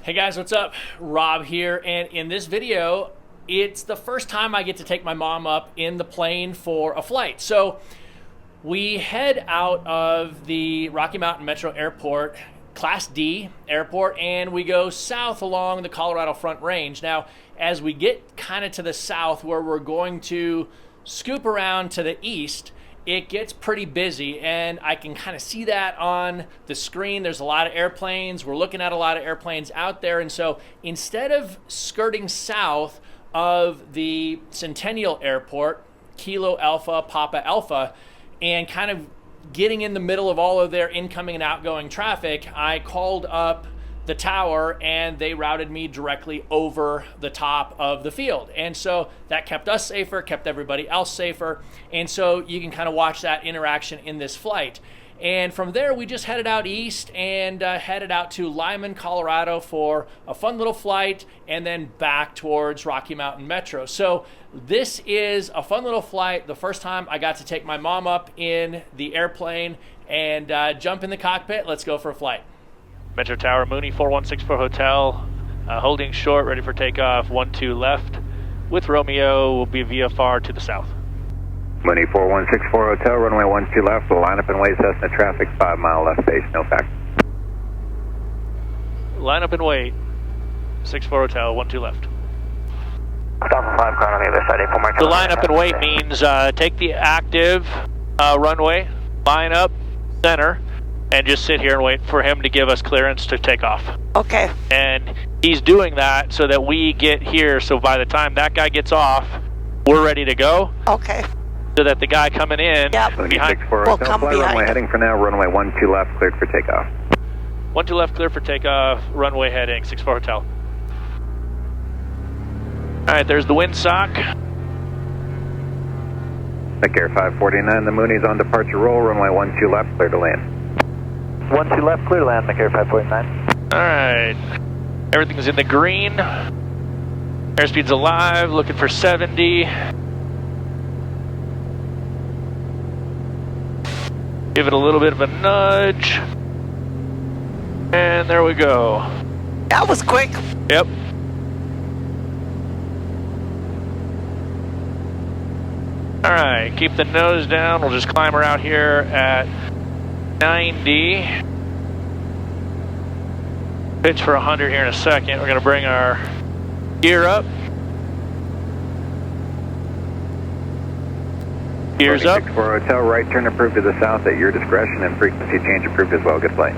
Hey guys, what's up? Rob here, and in this video, it's the first time I get to take my mom up in the plane for a flight. So we head out of the Rocky Mountain Metro Airport, Class D airport, and we go south along the Colorado Front Range. Now, as we get kind of to the south where we're going to scoop around to the east, it gets pretty busy, and I can kind of see that on the screen. There's a lot of airplanes. We're looking at a lot of airplanes out there, and so instead of skirting south of the Centennial Airport, Kilo Alpha, Papa Alpha, and kind of getting in the middle of all of their incoming and outgoing traffic, I called up the tower and they routed me directly over the top of the field. And so that kept us safer, kept everybody else safer. And so you can kind of watch that interaction in this flight. And from there, we just headed out east and headed out to Lyman, Colorado for a fun little flight, and then back towards Rocky Mountain Metro. So this is a fun little flight. The first time I got to take my mom up in the airplane and jump in the cockpit. Let's go for a flight. Metro Tower, Mooney 4164 Hotel, holding short, ready for takeoff, 12 left. With Romeo, will be VFR to the south. Mooney 4164 Hotel, runway 12 left, we'll line up and wait, Cessna traffic, 5 mile left base, no fact. Line up and wait, 64 Hotel, 12 left. Stop for 5 crown on the other side, 84 Mike. The line up and wait means take the active runway, line up, center, and just sit here and wait for him to give us clearance to take off. Okay. And he's doing that so that we get here, so by the time that guy gets off, we're ready to go. Okay. So that the guy coming in behind will come behind. Runway heading for now, runway 12 left, cleared for takeoff. 12 left, clear for takeoff, runway heading, 64 Hotel. Alright, there's the windsock. Air 549, the Mooney's on departure roll, runway 12 left, clear to land. 12 left, clear to land, Air 549. Alright, everything's in the green. Airspeed's alive, looking for 70. Give it a little bit of a nudge. And there we go. That was quick. Yep. Alright, keep the nose down. We'll just climb her out here at 90. Pitch for 100 here in a second. We're going to bring our gear up. Gears up. 64 Hotel, right turn approved to the south at your discretion, and frequency change approved as well. Good flight.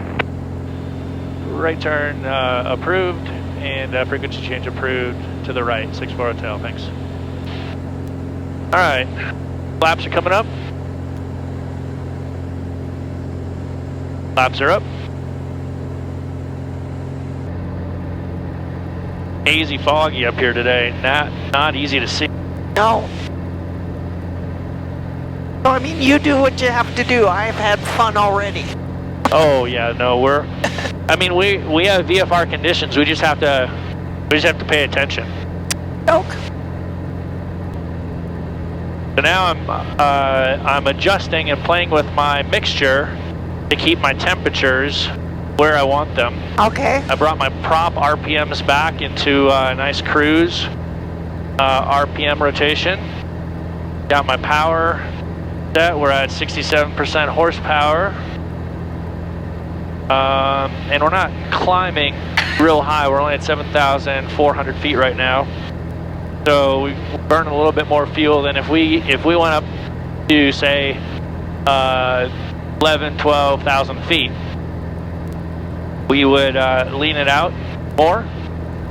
Right turn approved, and frequency change approved to the right. 64 Hotel, thanks. Alright, flaps are coming up. Flaps are up. Hazy, foggy up here today. Not easy to see. No. No, I mean, you do what you have to do. I've had fun already. Oh yeah, no, I mean, we have VFR conditions. We just have to pay attention. Nope. So now I'm adjusting and playing with my mixture to keep my temperatures where I want them. Okay. I brought my prop RPMs back into a nice cruise RPM rotation. Got my power set. We're at 67% horsepower. And we're not climbing real high. We're only at 7,400 feet right now. So we burn a little bit more fuel than if we went up to, say, 11, 12,000 feet. We would lean it out more.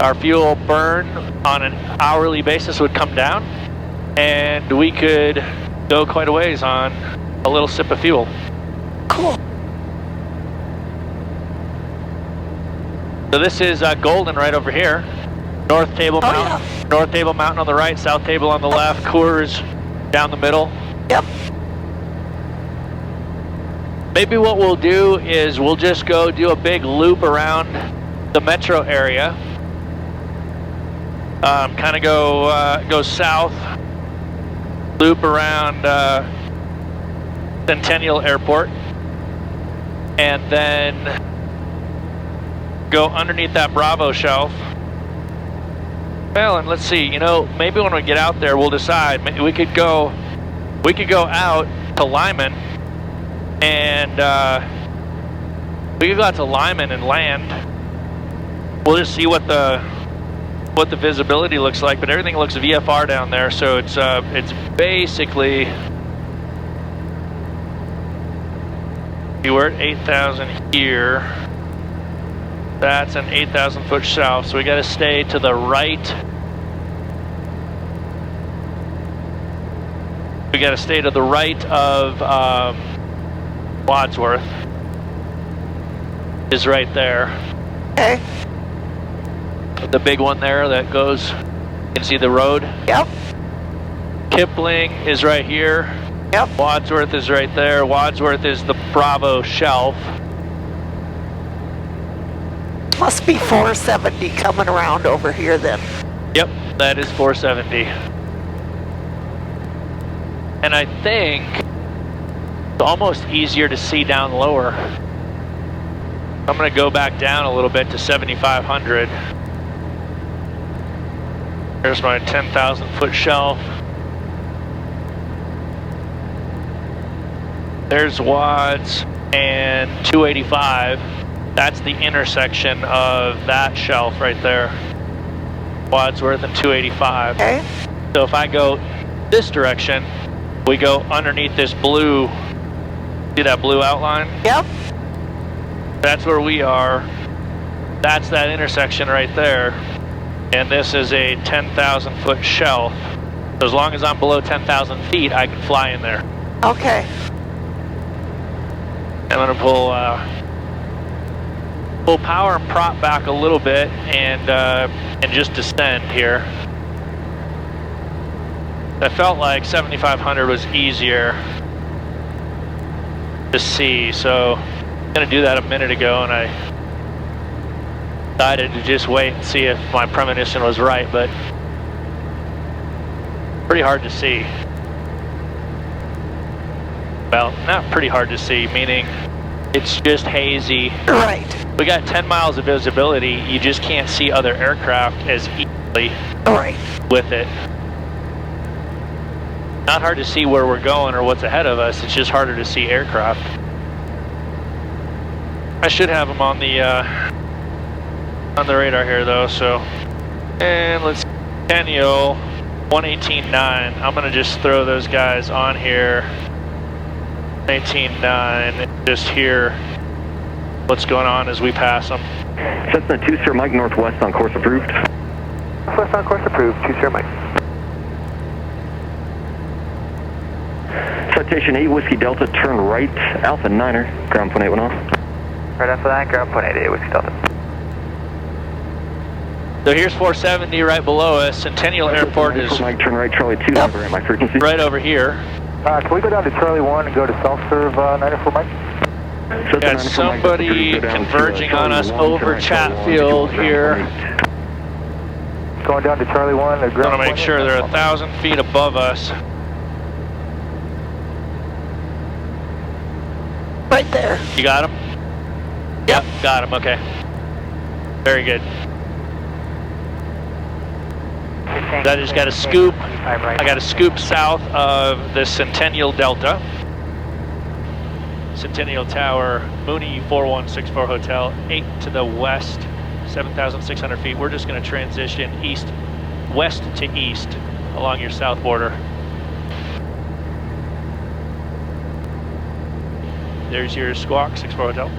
Our fuel burn on an hourly basis would come down, and we could go quite a ways on a little sip of fuel. Cool. So this is Golden right over here. North Table Mountain. Yeah. North Table Mountain on the right, South Table on the left, Coors down the middle. Yep. Maybe what we'll do is we'll just go do a big loop around the metro area. Kind of go south, loop around Centennial Airport, and then go underneath that Bravo shelf. Well, and let's see, you know, maybe when we get out there, we'll decide. Maybe we could go out to Lyman, and we could go out to Lyman and land. We'll just see what the visibility looks like, but everything looks VFR down there, so it's basically, we're at 8,000 here. That's an 8,000 foot shelf, so we got to stay to the right. We got to stay to the right of Wadsworth. Is right there. Okay. The big one there that goes, you can see the road. Yep. Kipling is right here. Yep. Wadsworth is right there. Wadsworth is the Bravo shelf. Must be 470 coming around over here then. Yep, that is 470. And I think it's almost easier to see down lower. I'm going to go back down a little bit to 7,500. There's my 10,000 foot shelf. There's Wads and 285. That's the intersection of that shelf right there. Wadsworth and 285. Okay. So if I go this direction, we go underneath this blue, see that blue outline? Yep. That's where we are. That's that intersection right there. And this is a 10,000 foot shelf. So as long as I'm below 10,000 feet, I can fly in there. Okay. I'm gonna pull power and prop back a little bit and just descend here. I felt like 7,500 was easier to see, so I'm gonna do that a minute ago, and I decided to just wait and see if my premonition was right, but pretty hard to see. Well, not pretty hard to see, meaning it's just hazy. Right. We got 10 miles of visibility. You just can't see other aircraft as easily Right. with it. Not hard to see where we're going or what's ahead of us. It's just harder to see aircraft. I should have them on the radar here though. So, and let's Centennial 118.9. I'm gonna just throw those guys on here. 118.9 and just hear what's going on as we pass them. Cessna 2 Sir Mike, northwest on course approved. Northwest on course approved, 2 Sir Mike. Citation 8 Whiskey Delta, turn right, Alpha 9er, ground point 8 went off. Right after that, ground point 88, Whiskey Delta. So here's 470 right below us. Centennial Airport is Mike, turn right, Charlie 2, number at my frequency. right over here. Can we go down to Charlie 1 and go to self-serve 94 Mike? Got somebody converging on us over Chatfield here. Going down to Charlie 1. I want to make sure they're 1,000 feet above us. Right there. You got him? Yep, got him, okay. Very good. I just got a scoop. I got a scoop south of the Centennial Delta. Centennial Tower, Mooney 4164 Hotel, 8 to the west, 7,600 feet. We're just going to transition west to east along your south border. There's your squawk, 64 Hotel.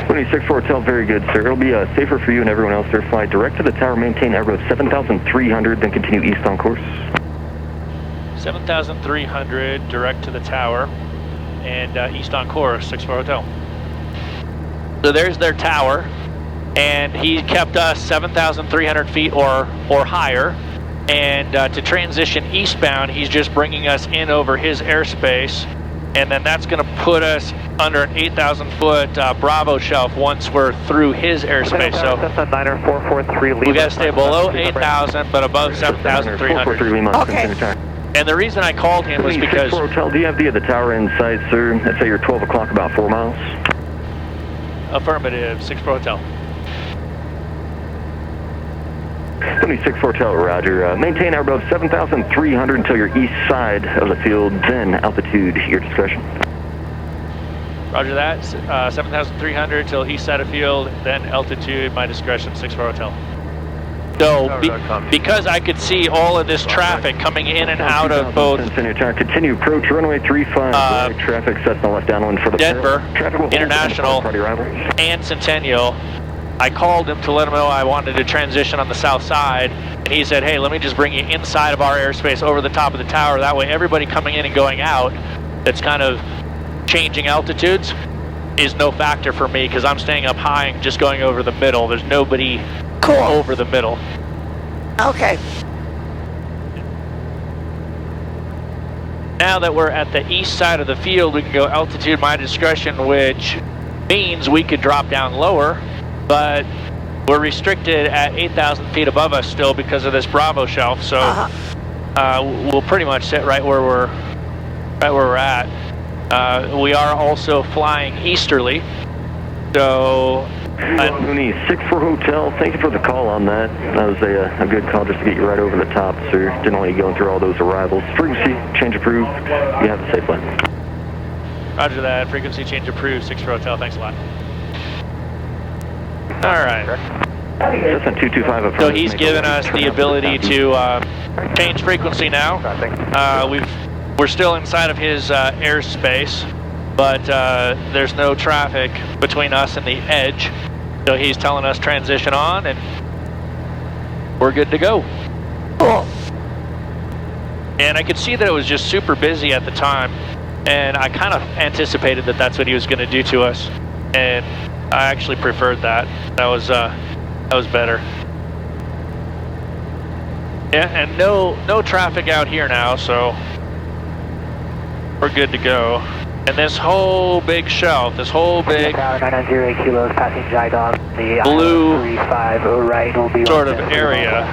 Mooney 64 Hotel, very good, sir. It'll be safer for you and everyone else there. Fly direct to the tower, maintain air of 7,300, then continue east on course. 7,300, direct to the tower, and east on course, 64 Hotel. So there's their tower, and he kept us 7,300 feet or higher, and to transition eastbound, he's just bringing us in over his airspace, and then that's going to put us under an 8,000 foot Bravo shelf once we're through his airspace. So we got to stay below 8,000 but above 7,300. Okay. And the reason I called him was because... Hotel, do you have the tower in sight, sir? Let's say you're 12 o'clock, about 4 miles. Affirmative, 64 Hotel. 26 Hotel, roger. Maintain hour above 7,300 until your east side of the field, then altitude, your discretion. Roger that, 7,300 till east side of field, then altitude, my discretion, 64 Hotel. So, because I could see all of this traffic coming in and out of both continue approach runway 35, right traffic set on the left downwind for the Denver International and Centennial, I called him to let him know I wanted to transition on the south side, and he said, hey, let me just bring you inside of our airspace over the top of the tower. That way everybody coming in and going out that's kind of changing altitudes is no factor for me because I'm staying up high and just going over the middle. There's nobody over the middle. Okay. Now that we're at the east side of the field, we can go altitude my discretion, which means we could drop down lower, but we're restricted at 8,000 feet above us still because of this Bravo shelf. So we'll pretty much sit right where we're at. We are also flying easterly, so. Mooney 64 Hotel, thank you for the call on that. That was a good call just to get you right over the top, sir. Didn't want you going through all those arrivals. Frequency change approved. You have a safe flight. Roger that. Frequency change approved. 64 Hotel. Thanks a lot. All right. That's a 225. So he's given us the ability to change frequency now. We're still inside of his airspace, but there's no traffic between us and the edge. So he's telling us transition on, and we're good to go. Cool. And I could see that it was just super busy at the time, and I kind of anticipated that that's what he was going to do to us, and I actually preferred that. That was better. Yeah, and no traffic out here now, so we're good to go. And this whole big shelf, this whole big kilos, passing Jidong, the blue 35 right will be sort of area,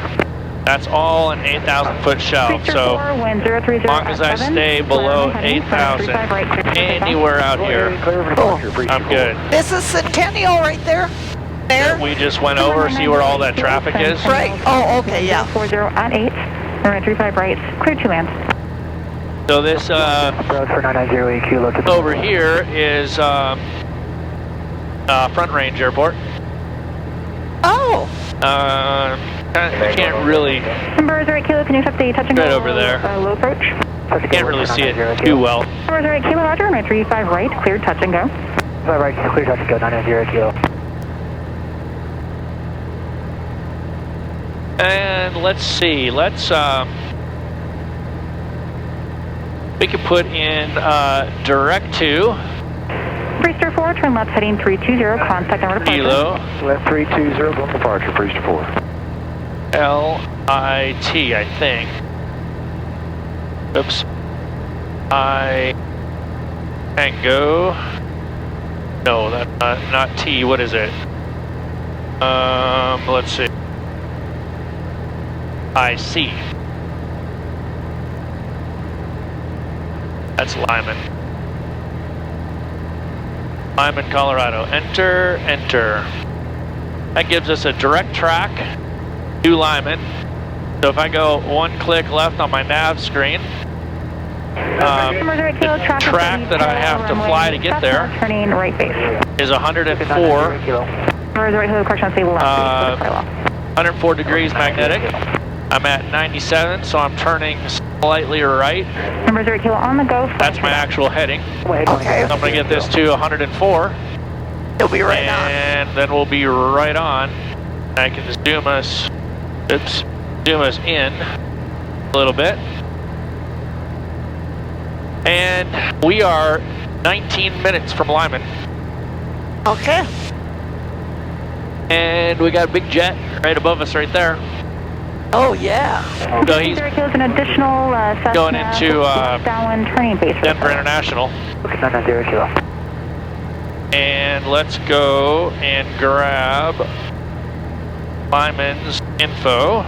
that's all an 8,000 foot shelf. So as long as I stay below 8,000 anywhere out here, I'm good. This is Centennial right there. There. We just went over, see where all that traffic is. Right. Oh, okay, yeah. 40 at 8, runway 35 right, clear to land. So this over here is Front Range Airport. Oh. Can't really. Numbers right, Kilo, can you accept the touch and go? Right over there. Low approach. Can't really see it too well. Numbers right, Kilo, Roger, runway 35 right, clear touch and go. 35 right, clear touch and go, 990 Kilo. And let's see, we could put in direct to Brewster 4, turn left heading 320, contact number departure. Kilo. Left 320, going departure, Brewster 4. LIT, I think. Oops. Tango. No, that's not T, what is it? Let's see. IC. That's Lyman. Lyman, Colorado. Enter, enter. That gives us a direct track to Lyman. So if I go one click left on my nav screen, the track that I have to fly to get there is 104. 104 degrees magnetic. I'm at 97, so I'm turning slightly right. Numbers are on the go. That's my actual heading. Okay. I'm going to get this to 104. You'll be right on. And then we'll be right on. I can just zoom us in a little bit. And we are 19 minutes from Lyman. Okay. And we got a big jet right above us right there. Oh, yeah. So he's an additional going into downwind turning base Denver International. Okay, 990 Kilo. And let's go and grab Lyman's info.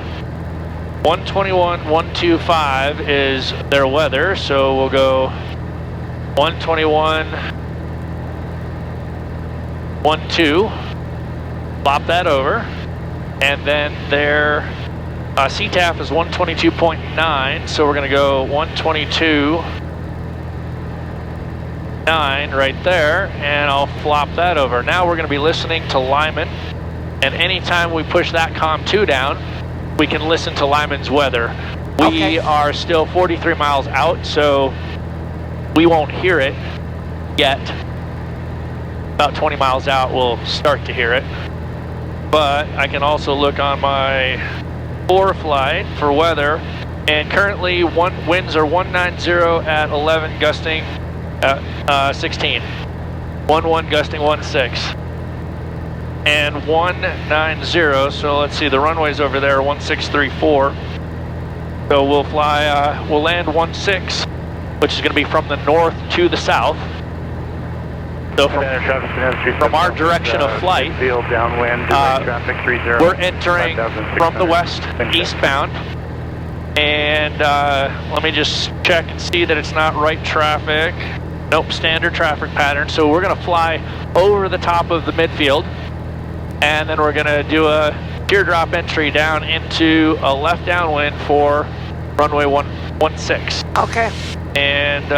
121, 125 is their weather, so we'll go 121, 12, flop that over, and then their CTAF is 122.9, so we're going to go 122.9 right there, and I'll flop that over. Now we're going to be listening to Lyman, and anytime we push that COM2 down, we can listen to Lyman's weather. We are still 43 miles out, so we won't hear it yet. About 20 miles out, we'll start to hear it. But I can also look on my ForeFlight for weather, and currently winds are 190 at 11, gusting at 16. 11 gusting 16. And 190, so let's see, the runway's over there, 1634. So we'll fly, we'll land 16, which is going to be from the north to the south. So from our direction of flight, we're entering from the west eastbound. And let me just check and see that it's not right traffic. Nope, standard traffic pattern. So we're going to fly over the top of the midfield. And then we're going to do a teardrop entry down into a left downwind for runway 16. Okay. And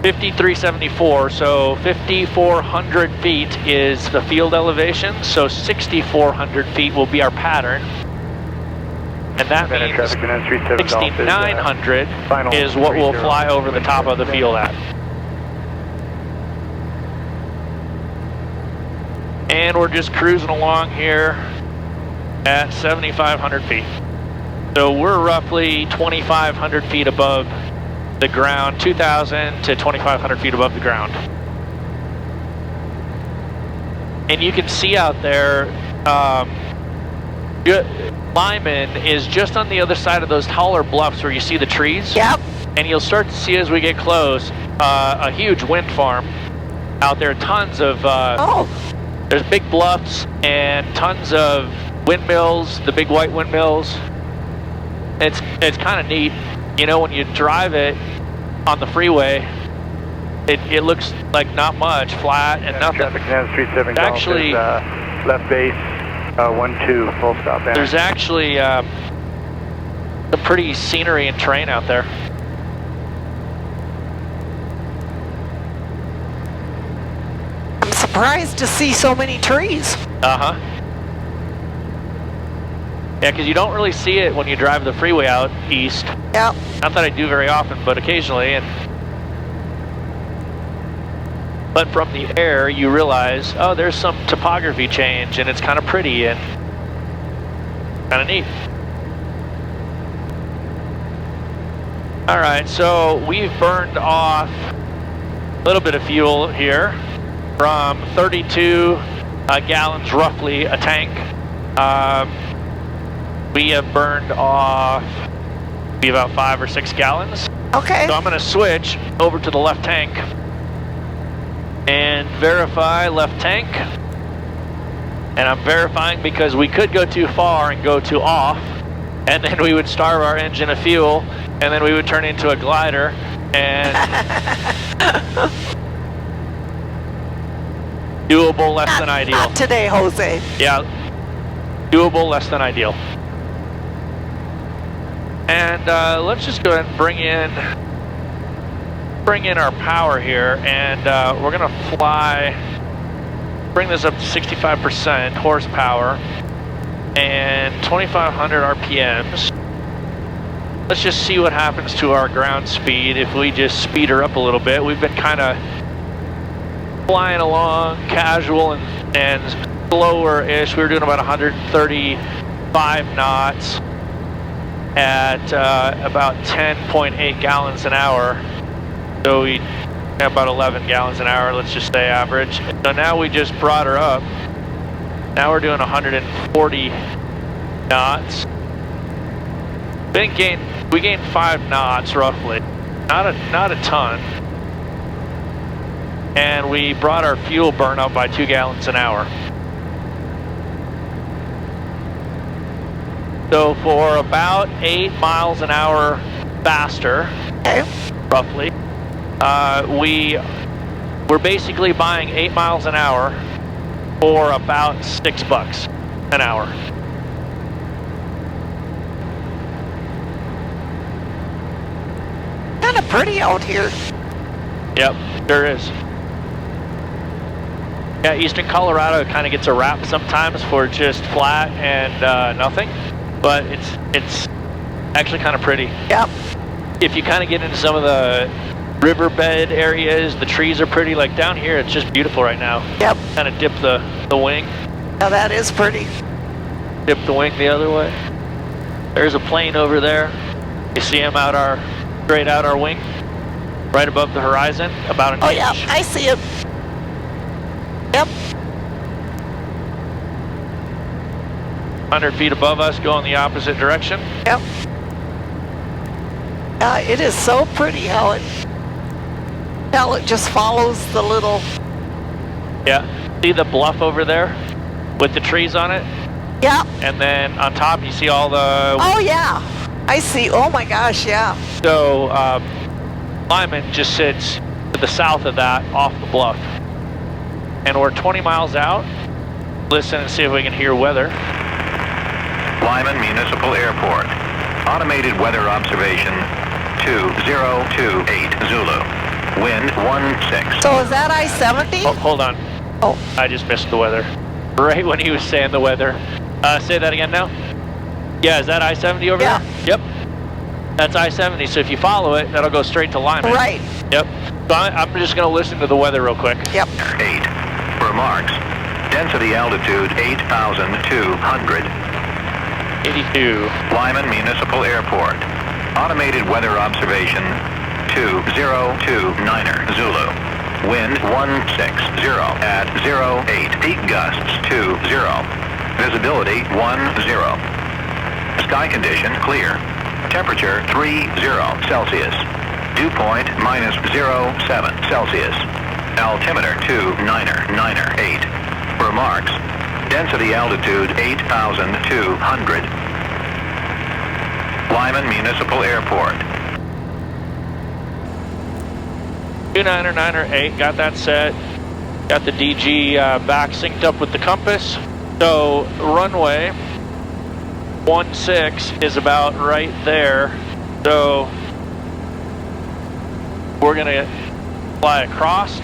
5374, so 5,400 feet is the field elevation, so 6,400 feet will be our pattern. And that means 6,900 is what we'll fly over the top of the field at. And we're just cruising along here at 7,500 feet. So we're roughly 2,500 feet above the ground, 2,000 to 2,500 feet above the ground. And you can see out there, Lyman is just on the other side of those taller bluffs where you see the trees. Yep. And you'll start to see as we get close, a huge wind farm out there, tons of, there's big bluffs and tons of windmills, the big white windmills. It's kind of neat. You know, when you drive it on the freeway, it looks like not much, flat and nothing. It's actually, left base, 12, full stop. There's actually some pretty scenery and terrain out there. I'm surprised to see so many trees. Uh-huh. Yeah, because you don't really see it when you drive the freeway out east. Yep. Not that I do very often, but occasionally. But from the air, you realize, oh, there's some topography change, and it's kind of pretty and kind of neat. All right, so we've burned off a little bit of fuel here from 32 gallons roughly a tank. We have burned off about 5 or 6 gallons. Okay. So I'm going to switch over to the left tank and verify left tank. And I'm verifying because we could go too far and go to off, and then we would starve our engine of fuel, and then we would turn into a glider. And doable, less than ideal. Not today, Jose. Yeah, doable, less than ideal. And let's just go ahead and bring in our power here, and we're gonna bring this up to 65% horsepower and 2,500 RPMs. Let's just see what happens to our ground speed if we just speed her up a little bit. We've been kind of flying along casual and slower-ish. We were doing about 135 knots at about 10.8 gallons an hour. So we have about 11 gallons an hour, let's just say average. So now we just brought her up. Now we're doing 140 knots. We gained 5 knots roughly, not a ton. And we brought our fuel burn up by 2 gallons an hour. So for about 8 miles an hour faster, roughly, we're basically buying 8 miles an hour for about $6 an hour. pretty out here. Yep, sure is. Yeah, eastern Colorado kind of gets a rap sometimes for just flat and nothing, but it's actually kind of pretty. Yep. If you kind of get into some of the riverbed areas, the trees are pretty. Like down here, it's just beautiful right now. Yep. Kind of dip the wing. Now that is pretty. Dip the wing the other way. There's a plane over there. You see him straight out our wing, right above the horizon, about an inch. Oh yeah, I see it. Yep. 100 feet above us, going the opposite direction. Yep. It is so pretty how it just follows the little. Yeah. See the bluff over there with the trees on it? Yep. And then on top you see all the... Oh yeah, I see. Oh my gosh, yeah. So Lyman just sits to the south of that, off the bluff. And we're 20 miles out. Listen and see if we can hear weather. Lyman Municipal Airport. Automated weather observation 2028 Zulu. Wind 16. So is that I-70? Oh, hold on. Oh. I just missed the weather. Right when he was saying the weather. Say that again now. Yeah, is that I-70 over there? Yep. That's I-70, so if you follow it, that'll go straight to Lyman. Right. Yep. So I'm just going to listen to the weather real quick. Yep. 8. Remarks. Density altitude 8,200. 82. Lyman Municipal Airport. Automated weather observation 2029er Zulu. Wind 160 at 08. Peak gusts 20. Visibility 10. Sky condition clear. Temperature 30 Celsius. Dew point -07 Celsius. Altimeter 29er 8. Remarks. Density altitude 8,200. Lyman Municipal Airport. 29er 8, got that set. Got the DG back synced up with the compass. So runway 16 is about right there. So we're gonna fly across,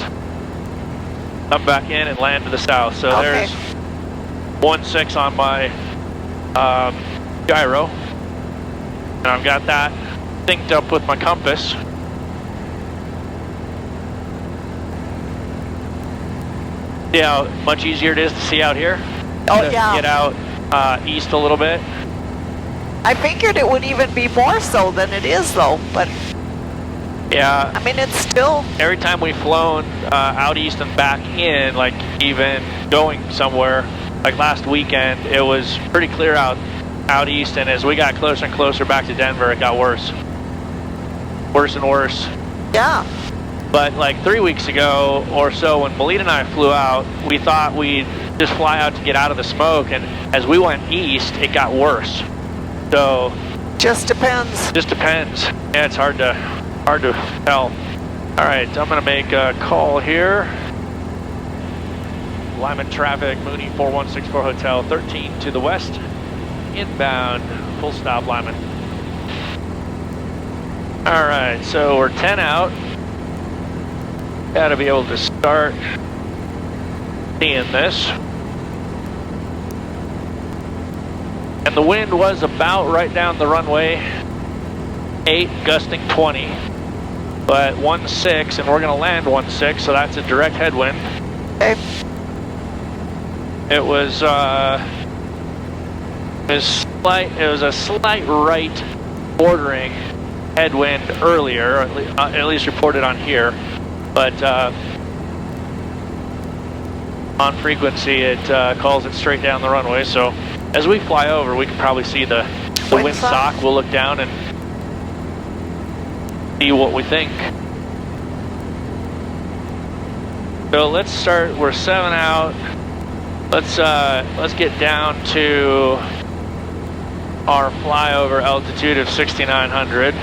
come back in and land to the south. So Okay. there's 16 on my gyro. And I've got that synced up with my compass. See how much easier it is to see out here? Oh To yeah. Get out east a little bit. I figured it would even be more so than it is though, but Yeah, I mean it's still. every time we've flown out east and back in, like even going somewhere, like last weekend, it was pretty clear out east, and as we got closer and closer back to Denver, it got worse. Worse and worse. Yeah. But like 3 weeks ago or so, when Melita and I flew out, we thought we'd just fly out to get out of the smoke, and as we went east, it got worse. So Just depends. just depends. Yeah, it's hard to tell. All right, I'm gonna make a call here. Lyman traffic, Mooney 4164 Hotel, 13 to the west, inbound, full stop Lyman. All right, so we're 10 out. Gotta be able to start seeing this. And the wind was about right down the runway, 8 gusting 20, but 16, and we're gonna land 16, so that's a direct headwind. Okay. It was a slight right bordering headwind earlier, at least reported on here, but on frequency it calls it straight down the runway. So as we fly over, we can probably see the windsock. We'll look down and see what we think. So let's start. We're 7 out. Let's get down to our flyover altitude of 6,900.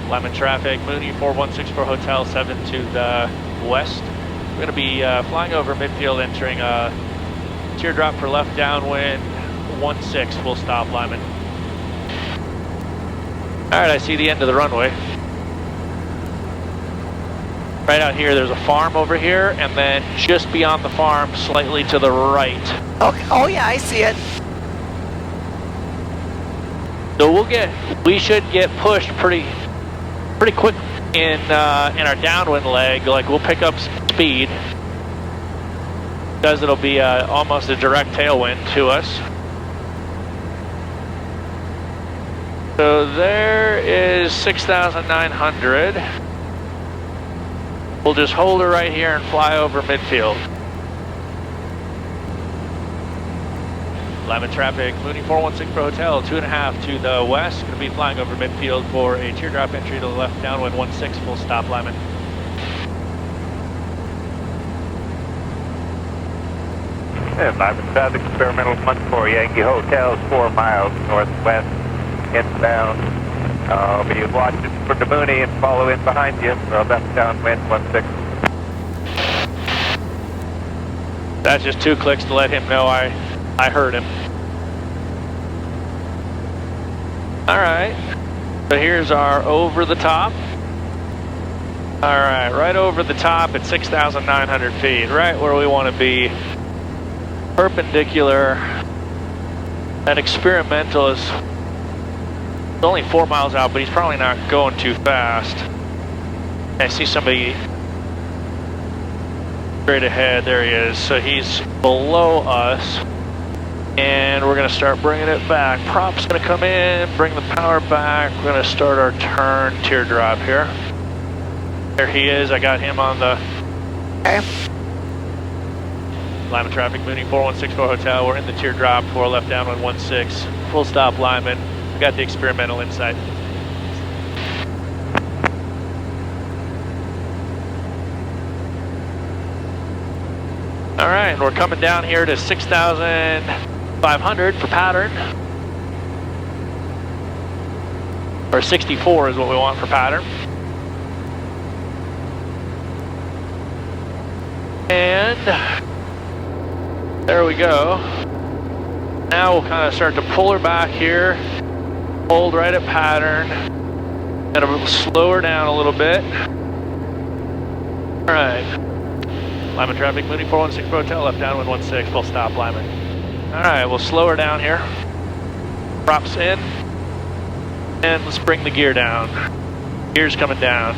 Lyman traffic, Mooney 4164 Hotel, 7 to the west. We're going to be flying over midfield, entering a teardrop for left downwind, 16 full stop Lyman. Alright, I see the end of the runway. Right out here, there's a farm over here, and then just beyond the farm, slightly to the right. Okay. Oh yeah, I see it. So we should get pushed pretty quick in our downwind leg. Like we'll pick up speed because it'll be almost a direct tailwind to us. So there is 6,900. We'll just hold her right here and fly over midfield. Lima traffic, Mooney 416 for hotel, 2.5 to the west. Going to be flying over midfield for a teardrop entry to the left, downwind 16, full stop, Lyman. And Lima traffic, experimental 14 Yankee Hotel, 4 miles northwest, inbound. I'll be watching for the Mooney and follow in behind you for a left downwind 16. That's just 2 clicks to let him know I heard him. Alright, so here's our over the top. Alright, right over the top at 6,900 feet, right where we want to be. Perpendicular. That experimental is only 4 miles out, but he's probably not going too fast. I see somebody straight ahead, there he is. So he's below us. And we're going to start bringing it back. Prop's going to come in, bring the power back. We're going to start our turn teardrop here. There he is. I got him on the... Okay. Lyman traffic, Mooney 4164 hotel. We're in the teardrop for left downwind 16. Full stop, Lyman. We got the experimental inside. All right, and we're coming down here to 6,500 for pattern. Or 64 is what we want for pattern. And there we go. Now we'll kind of start to pull her back here. Hold right at pattern. Gonna slow her down a little bit. All right. Lyman traffic, Mooney 416 hotel, left downwind 16, full stop, Lyman. All right, we'll slow her down here. Props in. And let's bring the gear down. Gear's coming down.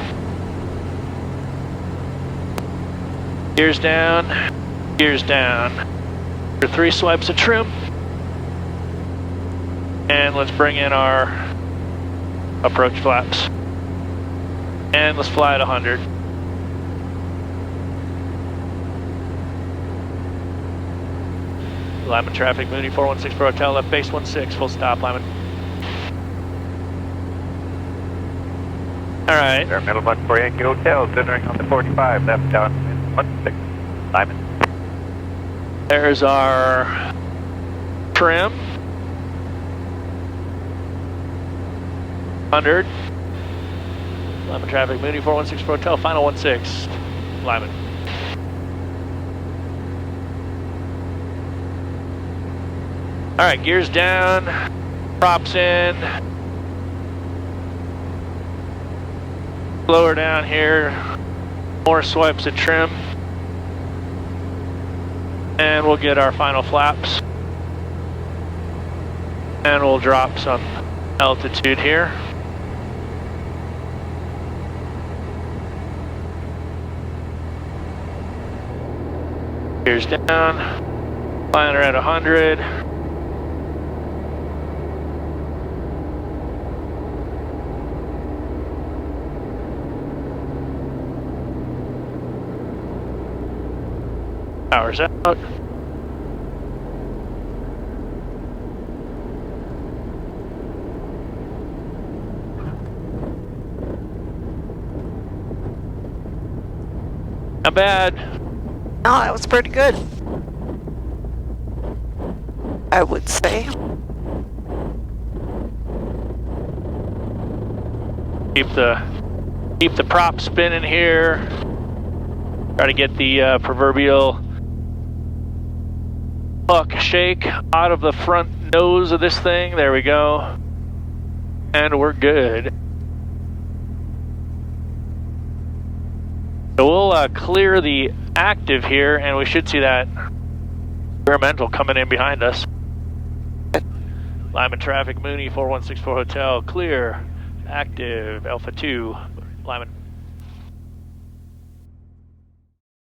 Gear's down. Gear's down. For 3 swipes of trim. And let's bring in our approach flaps. And let's fly at 100. Lyman traffic, Mooney 416 for hotel, left base 16, full stop, Lyman. All right. Middle 14 Yankee Hotel, centering on the 45, left down 16, Lyman. There's our trim. 100. Lyman traffic, Mooney 416 for hotel, final 16, Lyman. All right, gears down, props in. Lower down here, more swipes of trim. And we'll get our final flaps. And we'll drop some altitude here. Gears down, flying her at 100. Power's out. Not bad. No, that was pretty good. I would say. Keep the prop spinning here. Try to get the proverbial buck shake out of the front nose of this thing. There we go. And we're good. So we'll clear the active here, and we should see that experimental coming in behind us. Lyman traffic, Mooney 4164 Hotel, clear, active, Alpha 2.